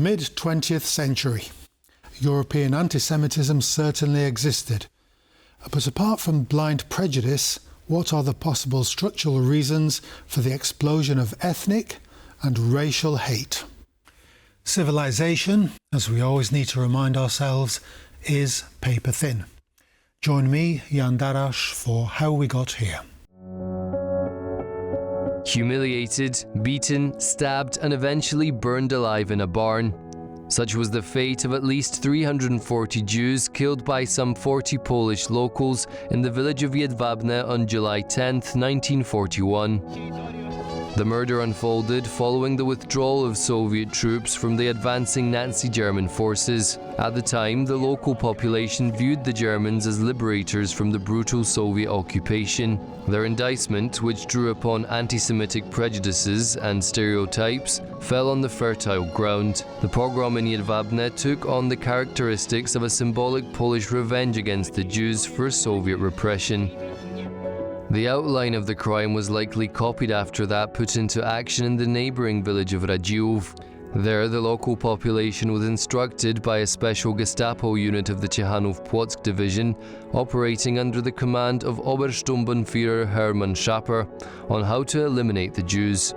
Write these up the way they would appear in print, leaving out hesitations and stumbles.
mid-20th century, European anti-Semitism certainly existed. But apart from blind prejudice, what are the possible structural reasons for the explosion of ethnic and racial hate? Civilization, as we always need to remind ourselves, is paper thin. Join me, Jan Darasz, for How We Got Here. Humiliated, beaten, stabbed and eventually burned alive in a barn. Such was the fate of at least 340 Jews killed by some 40 Polish locals in the village of Jedwabne on July 10, 1941. The murder unfolded following the withdrawal of Soviet troops from the advancing Nazi German forces. At the time, the local population viewed the Germans as liberators from the brutal Soviet occupation. Their indictment, which drew upon anti-Semitic prejudices and stereotypes, fell on the fertile ground. The pogrom in Jedwabne took on the characteristics of a symbolic Polish revenge against the Jews for Soviet repression. The outline of the crime was likely copied after that put into action in the neighbouring village of Radziłów. There, the local population was instructed by a special Gestapo unit of the Ciechanów-Płock division, operating under the command of Obersturmbannführer Hermann Schapper, on how to eliminate the Jews.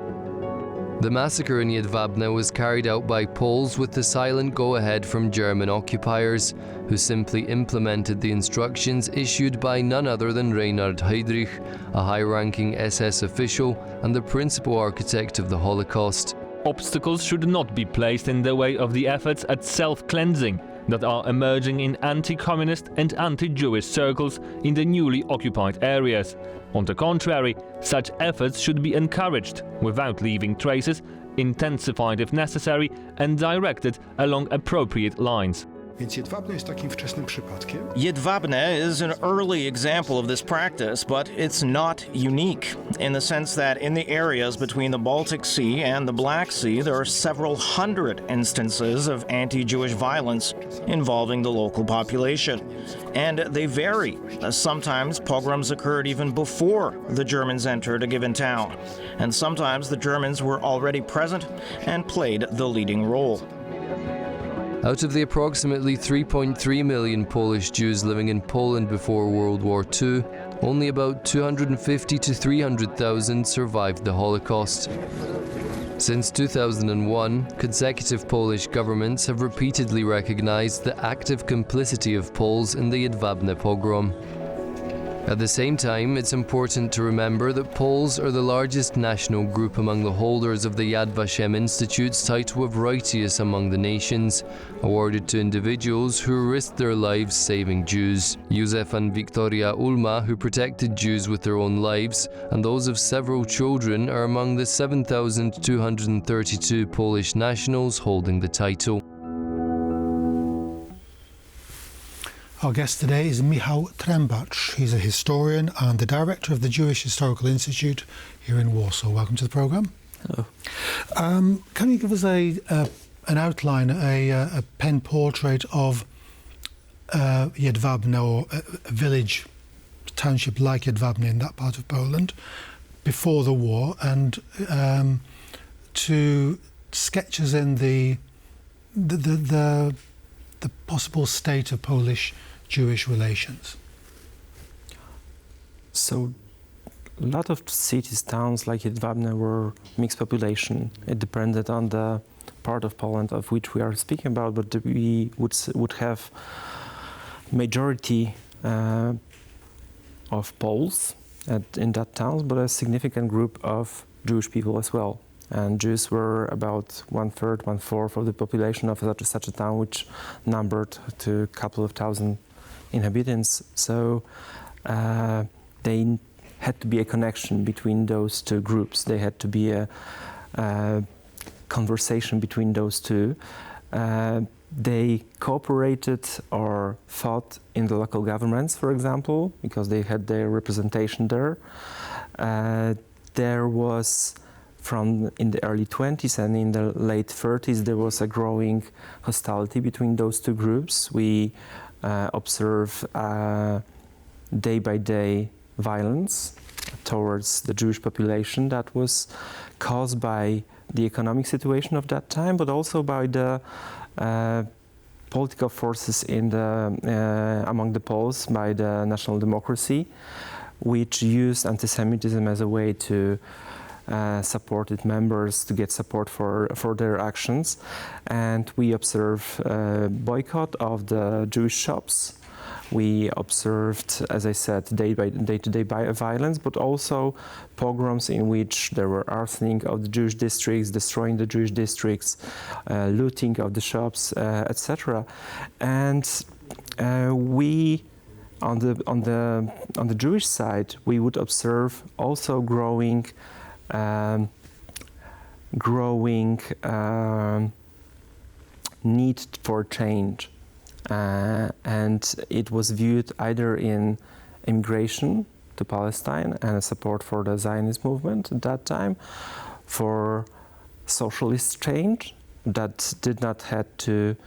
The massacre in Jedwabne was carried out by Poles with the silent go-ahead from German occupiers, who simply implemented the instructions issued by none other than Reinhard Heydrich, a high-ranking SS official and the principal architect of the Holocaust. Obstacles should not be placed in the way of the efforts at self-cleansing that are emerging in anti-communist and anti-Jewish circles in the newly occupied areas. On the contrary, such efforts should be encouraged without leaving traces, intensified if necessary, and directed along appropriate lines. Więc Jedwabne jest takim wczesnym przypadkiem. Jedwabne is an early example of this practice, but it's not unique in the sense that in the areas between the Baltic Sea and the Black Sea, there are several hundred instances of anti-Jewish violence involving the local population. And they vary. Sometimes pogroms occurred even before the Germans entered a given town. And sometimes the Germans were already present and played the leading role. Out of the approximately 3.3 million Polish Jews living in Poland before World War II, only about 250 to 300,000 survived the Holocaust. Since 2001, consecutive Polish governments have repeatedly recognized the active complicity of Poles in the Jedwabne pogrom. At the same time, it's important to remember that Poles are the largest national group among the holders of the Yad Vashem Institute's title of Righteous Among the Nations, awarded to individuals who risked their lives saving Jews. Józef and Wiktoria Ulma, who protected Jews with their own lives, and those of several children, are among the 7,232 Polish nationals holding the title. Our guest today is Michał Trębacz. He's a historian and the director of the Jewish Historical Institute here in Warsaw. Welcome to the programme. Hello. Can you give us an outline, a pen portrait of Jedwabne, or a village, township like Jedwabne in that part of Poland before the war, and to sketch us in the possible state of Polish-Jewish relations? So a lot of cities, towns like Jedwabne were mixed population. It depended on the part of Poland of which we are speaking about, but we would have majority of Poles in that town, but a significant group of Jewish people as well. And Jews were about 1/3, 1/4 of the population of such a town, which numbered to a couple of thousand inhabitants. So they had to be a connection between those two groups. There had to be a conversation between those two. They cooperated or fought in the local governments, for example, because they had their representation there. There was, in the early 20s and in the late 30s, there was a growing hostility between those two groups. We observe day-by-day violence towards the Jewish population that was caused by the economic situation of that time, but also by the political forces in the among the Poles, by the National Democracy, which used anti-Semitism as a way to support its members, to get support for their actions. And we observe boycott of the Jewish shops. We observed, as I said, day-to-day violence, but also pogroms in which there were arsoning of the Jewish districts, destroying the Jewish districts, looting of the shops, etc. And we, on the Jewish side, we would observe also growing need for change. And it was viewed either in immigration to Palestine and a support for the Zionist movement at that time, for socialist change that did not have to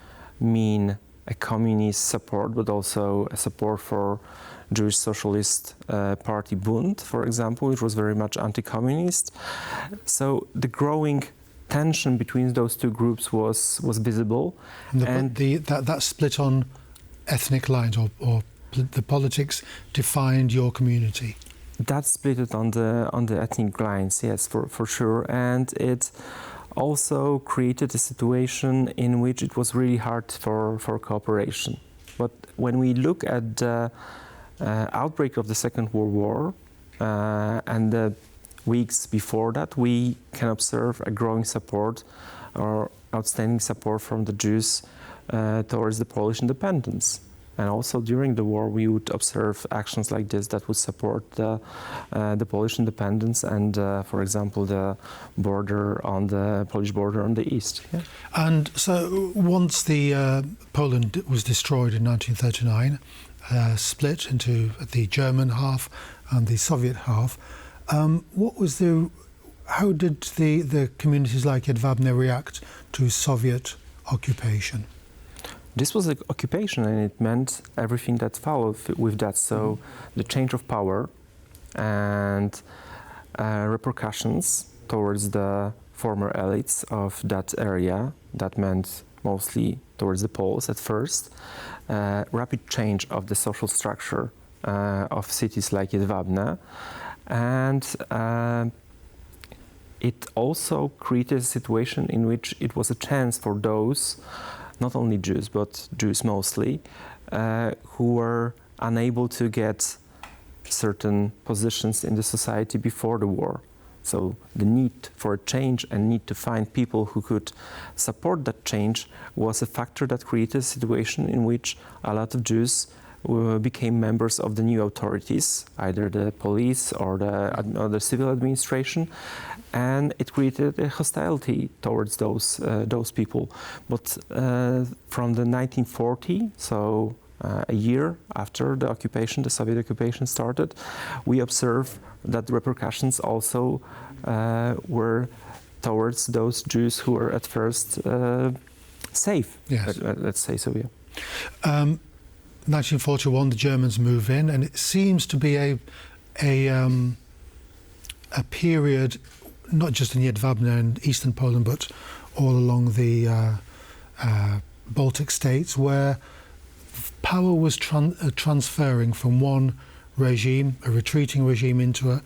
mean a communist support, but also a support for Jewish Socialist Party Bund, for example, which was very much anti-communist. So the growing tension between those two groups was visible. And that split on ethnic lines or the politics defined your community? That split it on the ethnic lines, yes, for sure. And it also created a situation in which it was really hard for cooperation. But when we look at the outbreak of the Second World War and the weeks before that, we can observe a growing support or outstanding support from the Jews towards the Polish independence. And also during the war, we would observe actions like this that would support the Polish independence and, for example, the Polish border on the east. Yeah. And so once the Poland was destroyed in 1939, split into the German half and the Soviet half, how did the communities like Jedwabne react to Soviet occupation? This was an occupation, and it meant everything that followed with that. So the change of power and repercussions towards the former elites of that area. That meant mostly towards the Poles at first. Rapid change of the social structure of cities like Jedwabne. And it also created a situation in which it was a chance for those, not only Jews, but Jews mostly, who were unable to get certain positions in the society before the war. So the need for a change and need to find people who could support that change was a factor that created a situation in which a lot of Jews became members of the new authorities, either the police or the civil administration, and it created a hostility towards those people. But from the 1940, so a year after the occupation, the Soviet occupation started, we observe that the repercussions also were towards those Jews who were at first safe. Yes. Let's say so. Yeah. 1941, the Germans move in, and it seems to be a period, not just in Jedwabne and eastern Poland, but all along the Baltic states, where power was transferring from one regime, a retreating regime, into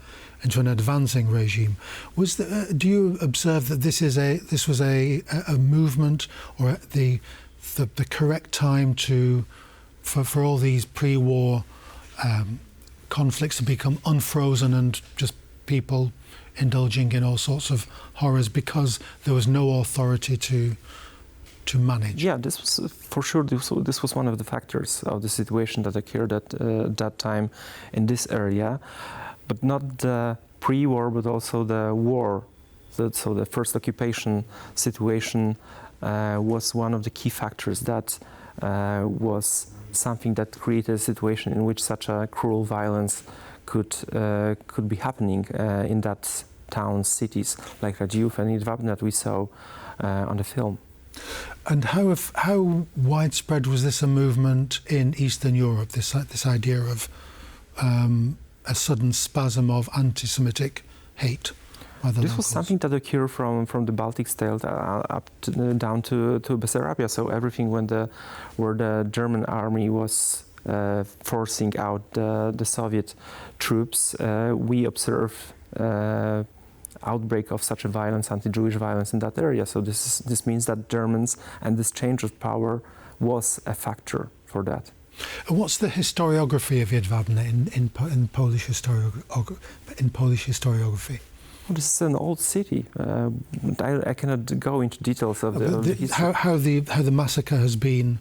an advancing regime. Do you observe that this was a movement, or the correct time for all these pre-war conflicts to become unfrozen and just people indulging in all sorts of horrors because there was no authority to manage? Yeah, this was for sure. This was one of the factors of the situation that occurred at that time in this area, but not the pre-war, but also the war. So the first occupation situation was one of the key factors that was something that created a situation in which such a cruel violence could be happening in that town, cities like Radziów and Jedwabne that we saw on the film. And how widespread was this a movement in Eastern Europe? This idea of a sudden spasm of anti-Semitic hate. by the This locals? was something that occurred from the Baltic state down to Bessarabia. So everything where the German army was forcing out the Soviet troops, we observe outbreak of such a violence, anti-Jewish violence in that area. So this means that Germans and this change of power was a factor for that. And what's the historiography of Jedwabne in Polish historiography? Well, this is an old city. I cannot go into details of the history. How the massacre has been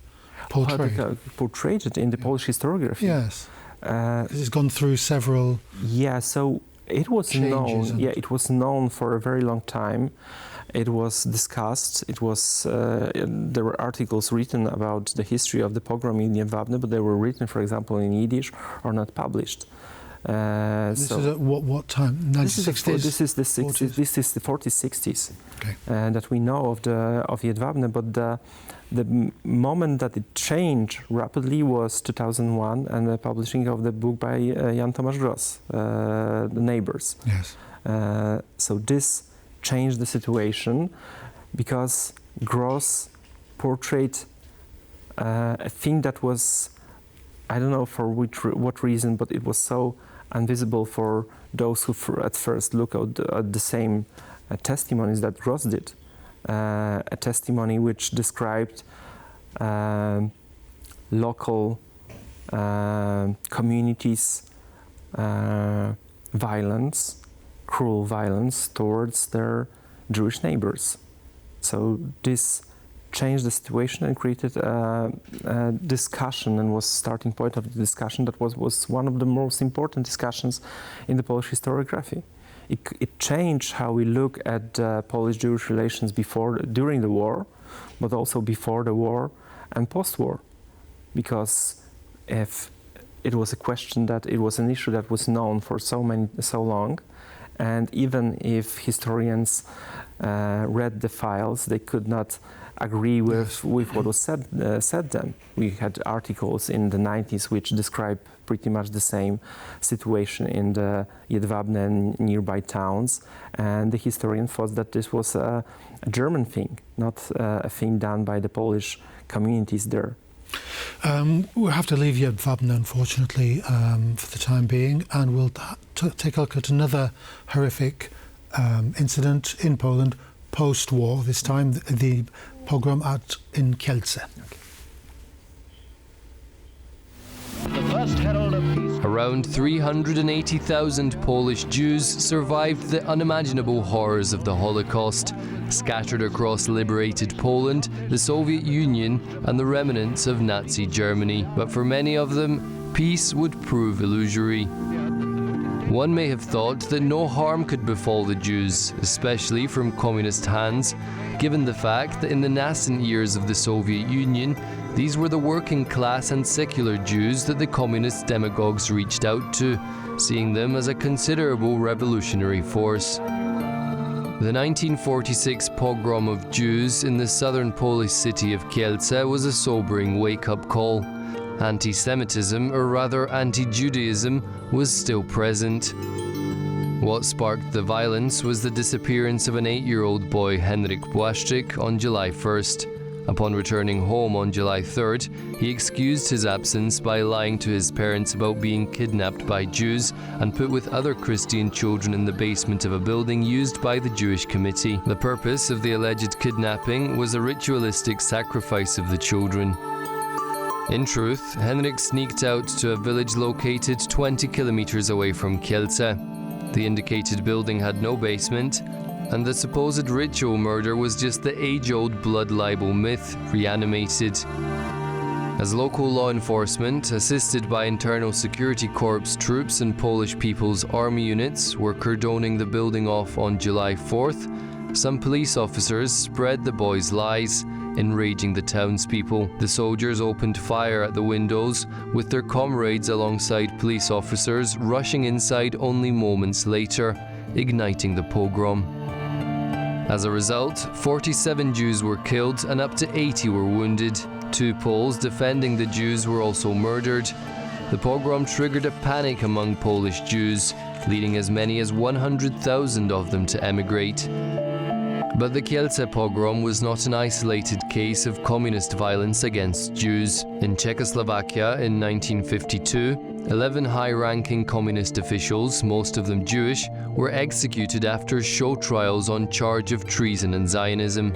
portrayed? Portrayed it in the Polish historiography. Yes. It's gone through several. Yeah, so it was known. Yeah, it was known for a very long time. It was discussed. It was there were articles written about the history of the pogrom in Jedwabne, but they were written, for example, in Yiddish or not published. This is at what time? 1960s? This is the 60s. This is the 40s, 60s. Okay. That we know of Jedwabne, but the moment that it changed rapidly was 2001 and the publishing of the book by Jan Tomasz Gross, The Neighbors. Yes. So this changed the situation because Gross portrayed a thing that was, I don't know for what reason, but it was so invisible for those who at first look at the same testimonies that Gross did. A testimony which described local communities' violence, cruel violence towards their Jewish neighbors. So this changed the situation and created a discussion and was starting point of the discussion that was one of the most important discussions in the Polish historiography. It changed how we look at Polish-Jewish relations during the war, but also before the war and post-war, because if it was a question that it was an issue that was known for so long, and even if historians read the files, they could not agree with what was said then. We had articles in the 90s which describe pretty much the same situation in the Jedwabne and nearby towns, and the historian thought that this was a German thing, not a thing done by the Polish communities there. We'll have to leave Jedwabne, unfortunately, for the time being, and we'll take a look at another horrific incident in Poland post-war, this time the pogrom in Kielce. Around 380,000 Polish Jews survived the unimaginable horrors of the Holocaust, scattered across liberated Poland, the Soviet Union, and the remnants of Nazi Germany. But for many of them, peace would prove illusory. One may have thought that no harm could befall the Jews, especially from communist hands, given the fact that in the nascent years of the Soviet Union, these were the working class and secular Jews that the communist demagogues reached out to, seeing them as a considerable revolutionary force. The 1946 pogrom of Jews in the southern Polish city of Kielce was a sobering wake-up call. Antisemitism, or rather anti-Judaism, was still present. What sparked the violence was the disappearance of an 8-year-old boy, Henryk Błaszczyk, on July 1st. Upon returning home on July 3rd, he excused his absence by lying to his parents about being kidnapped by Jews and put with other Christian children in the basement of a building used by the Jewish committee. The purpose of the alleged kidnapping was a ritualistic sacrifice of the children. In truth, Henryk sneaked out to a village located 20 kilometers away from Kielce. The indicated building had no basement, and the supposed ritual murder was just the age-old blood libel myth reanimated. As local law enforcement, assisted by internal security corps troops and Polish People's Army units, were cordoning the building off on July 4th, some police officers spread the boy's lies, enraging the townspeople. The soldiers opened fire at the windows, with their comrades alongside police officers rushing inside only moments later, igniting the pogrom. As a result, 47 Jews were killed and up to 80 were wounded. 2 Poles defending the Jews were also murdered. The pogrom triggered a panic among Polish Jews, leading as many as 100,000 of them to emigrate. But the Kielce Pogrom was not an isolated case of communist violence against Jews. In Czechoslovakia in 1952, 11 high-ranking communist officials, most of them Jewish, were executed after show trials on charge of treason and Zionism.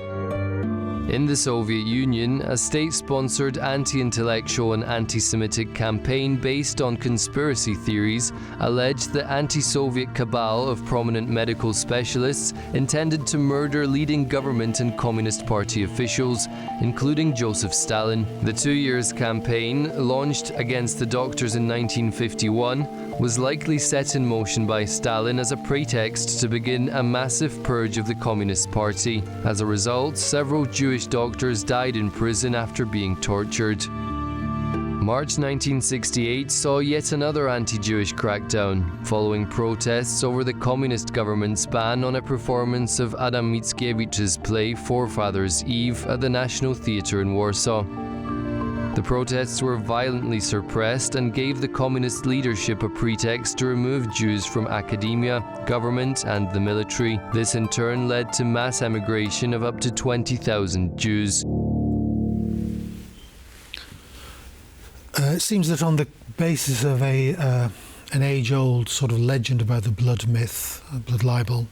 In the Soviet Union, a state-sponsored anti-intellectual and anti-Semitic campaign based on conspiracy theories alleged the anti-Soviet cabal of prominent medical specialists intended to murder leading government and Communist Party officials, including Joseph Stalin. The 2 years campaign, launched against the doctors in 1951, was likely set in motion by Stalin as a pretext to begin a massive purge of the Communist Party. As a result, several Jewish doctors died in prison after being tortured. March 1968 saw yet another anti-Jewish crackdown, following protests over the communist government's ban on a performance of Adam Mickiewicz's play Forefathers' Eve at the National Theatre in Warsaw. The protests were violently suppressed and gave the communist leadership a pretext to remove Jews from academia, government and the military. This in turn led to mass emigration of up to 20,000 Jews. It seems that on the basis of an age-old sort of legend about the blood myth, blood libel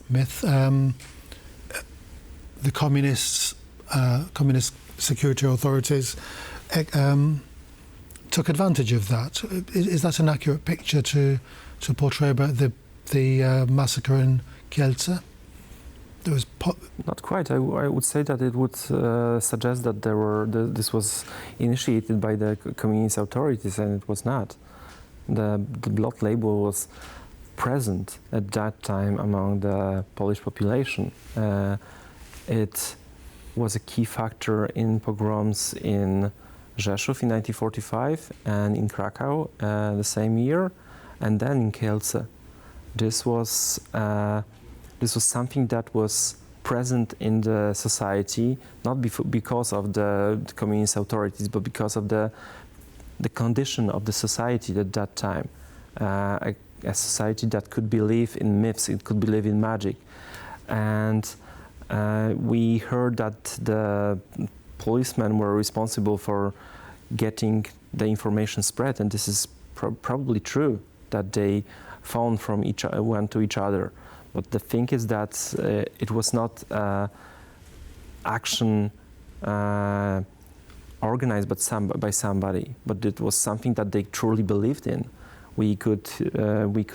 myth, the communist security authorities took advantage of that. Is that an accurate picture to portray about the massacre in Kielce? Not quite. I would say that it would suggest that this was initiated by the communist authorities, and it was not. The blood label was present at that time among the Polish population. It was a key factor in pogroms in Rzeszów in 1945 and in Krakow the same year, and then in Kielce. This was something that was present in the society, not because of the communist authorities, but because of the condition of the society at that time. A society that could believe in myths, it could believe in magic. And we heard that the policemen were responsible for getting the information spread, and this is probably true, that they found from one to each other. But the thing is that it was not action organized by somebody, but it was something that they truly believed in. We could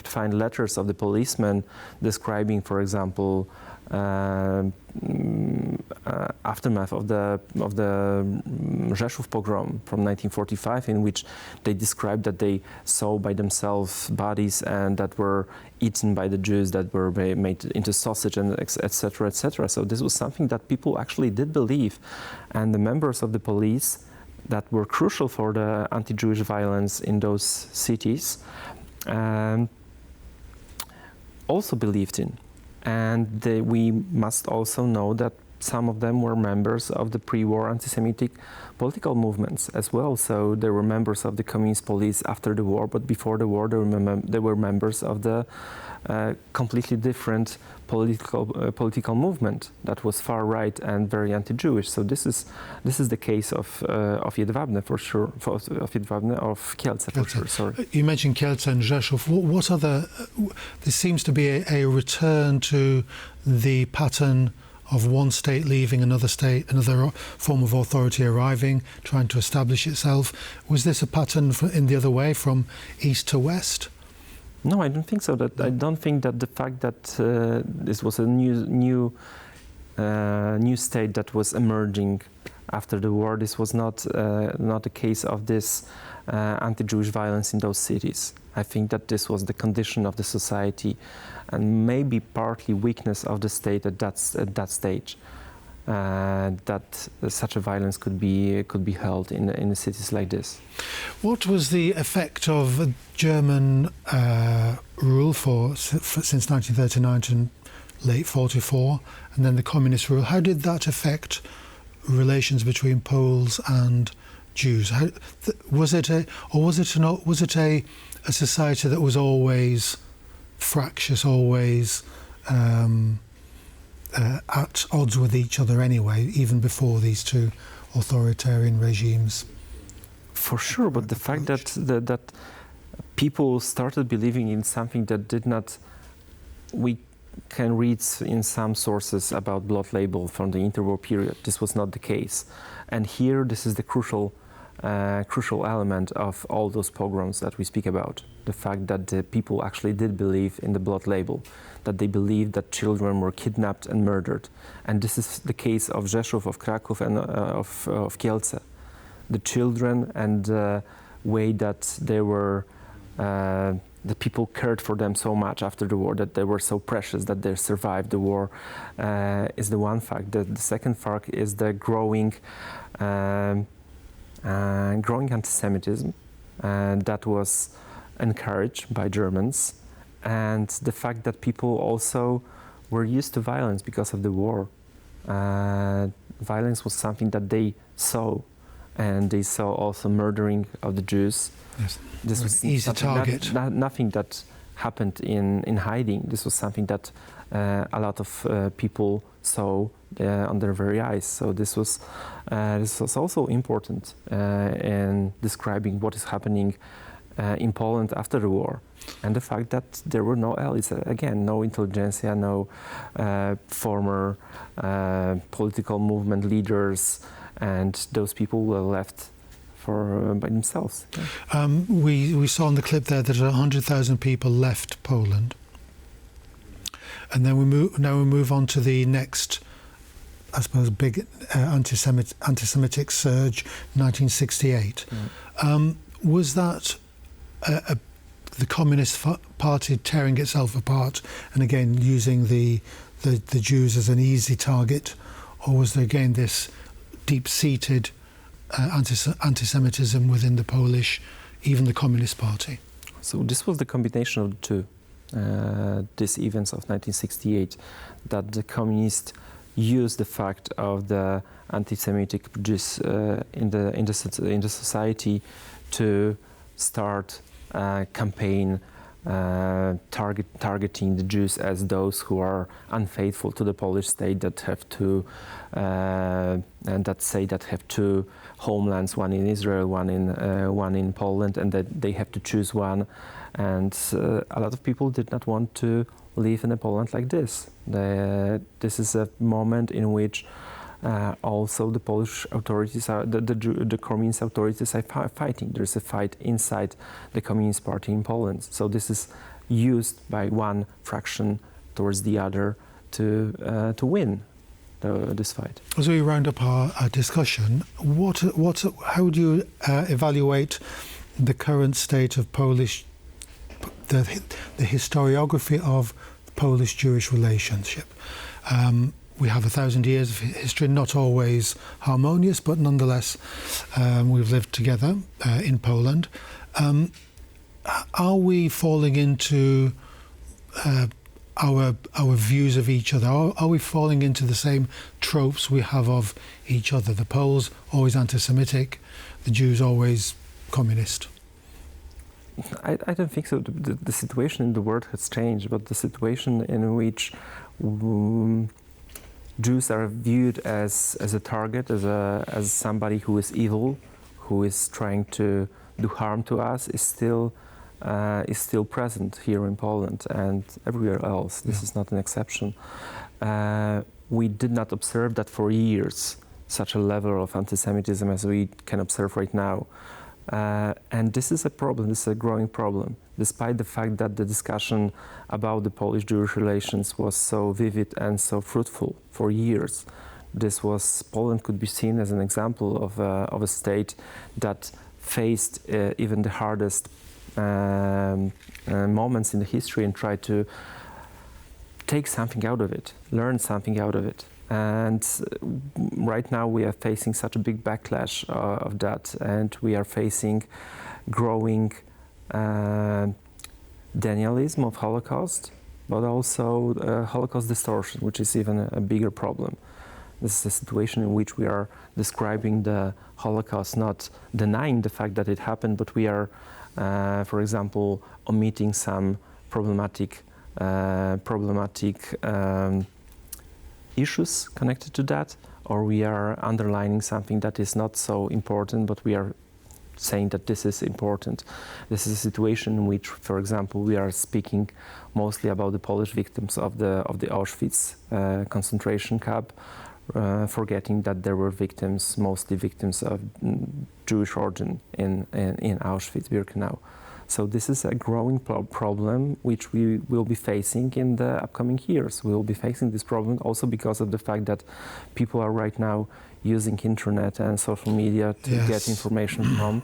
find letters of the policemen describing, for example, aftermath of the Rzeszów pogrom from 1945, in which they described that they saw by themselves bodies and that were eaten by the Jews, that were made into sausage, and etc., etc. So this was something that people actually did believe, and the members of the police that were crucial for the anti-Jewish violence in those cities also believed in. And we must also know that some of them were members of the pre-war anti-Semitic political movements as well. So they were members of the communist police after the war, but before the war they were members of the completely different political movement that was far right and very anti-Jewish. So this is the case of Jedwabne for sure, of Jedwabne, of Kielce for sure. Sorry. You mentioned Kielce and Rzeszów. What other? There seems to be a return to the pattern of one state leaving another state, another form of authority arriving, trying to establish itself. Was this a pattern in the other way, from east to west? No, I don't think so. I don't think that the fact that this was a new state that was emerging after the war, this was not a case of this anti-Jewish violence in those cities. I think that this was the condition of the society, and maybe partly weakness of the state at that stage. That such a violence could be held in the cities like this. What was the effect of German rule since 1939 to late 44, and then the communist rule? How did that affect relations between Poles and Jews? Was it a society that was always fractious, always at odds with each other anyway, even before these two authoritarian regimes. For sure, but the fact that people started believing in something that did not, we can read in some sources about blood label from the interwar period. This was not the case. And here, this is the crucial element of all those pogroms that we speak about. The fact that the people actually did believe in the blood label, that they believed that children were kidnapped and murdered. And this is the case of Rzeszów, of Kraków, and of Kielce. The children and the way that they were, the people cared for them so much after the war, that they were so precious, that they survived the war, is the one fact. The second fact is the growing antisemitism that was encouraged by Germans, and the fact that people also were used to violence because of the war. Violence was something that they saw, and they saw also murdering of the Jews. Yes. This was an easy target. Nothing that happened in hiding. This was something that a lot of people saw on their very eyes. So this was also important in describing what is happening in Poland after the war, and the fact that there were no allies. Again, no intelligentsia, no former political movement leaders, and those people were left by themselves. Yeah. We saw in the clip there that 100,000 people left Poland, and then we move on to the next, I suppose, big anti-Semitic surge, 1968. Was that the Communist Party tearing itself apart and again using the Jews as an easy target, or was there again this deep-seated anti-Semitism within the Polish, even the Communist Party? So this was the combination of the two. These events of 1968, that the communists used the fact of the anti-Semitic prejudice in the society to start a campaign targeting the Jews as those who are unfaithful to the Polish state, that have two homelands, one in Israel, one in Poland, and that they have to choose one. And a lot of people did not want to live in a Poland like this. This is a moment in which also the Polish authorities the communist authorities are fighting. There's a fight inside the Communist Party in Poland. So this is used by one fraction towards the other to win this fight. As we round up our discussion, how would you evaluate the current state of the historiography of Polish-Jewish relationship? We have 1,000 years of history, not always harmonious, but nonetheless, we've lived together in Poland. Are we falling into our views of each other? Are we falling into the same tropes we have of each other? The Poles always anti-Semitic, the Jews always communist. I don't think so. The situation in the world has changed, but the situation in which Jews are viewed as a target, as somebody who is evil, who is trying to do harm to us, is still present here in Poland and everywhere else. This is not an exception. We did not observe that for years, such a level of anti-Semitism as we can observe right now. And this is a problem, this is a growing problem, despite the fact that the discussion about the Polish-Jewish relations was so vivid and so fruitful for years. Poland could be seen as an example of a state that faced even the hardest moments in the history and tried to take something out of it, learn something out of it. And right now we are facing such a big backlash of that, and we are facing growing denialism of Holocaust, but also Holocaust distortion, which is even a bigger problem. This is a situation in which we are describing the Holocaust, not denying the fact that it happened, but we are, for example, omitting some problematic problematic issues connected to that, or we are underlining something that is not so important, but we are saying that this is important. This is a situation in which, for example, we are speaking mostly about the Polish victims of the Auschwitz concentration camp, forgetting that there were victims, mostly victims of Jewish origin in Auschwitz-Birkenau. So this is a growing problem which we will be facing in the upcoming years. We will be facing this problem also because of the fact that people are right now using internet and social media to get information from.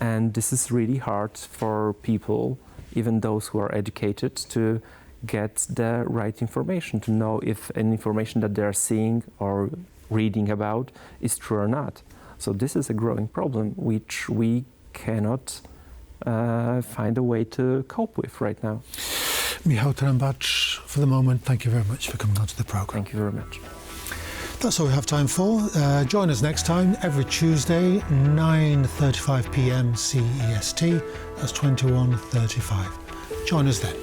And this is really hard for people, even those who are educated, to get the right information, to know if any information that they are seeing or reading about is true or not. So this is a growing problem which we cannot find a way to cope with right now. Michał Trębacz, for the moment, thank you very much for coming onto the programme. Thank you very much. That's all we have time for. Join us next time, every Tuesday, 9:35 p.m. CEST. That's 21:35. Join us then.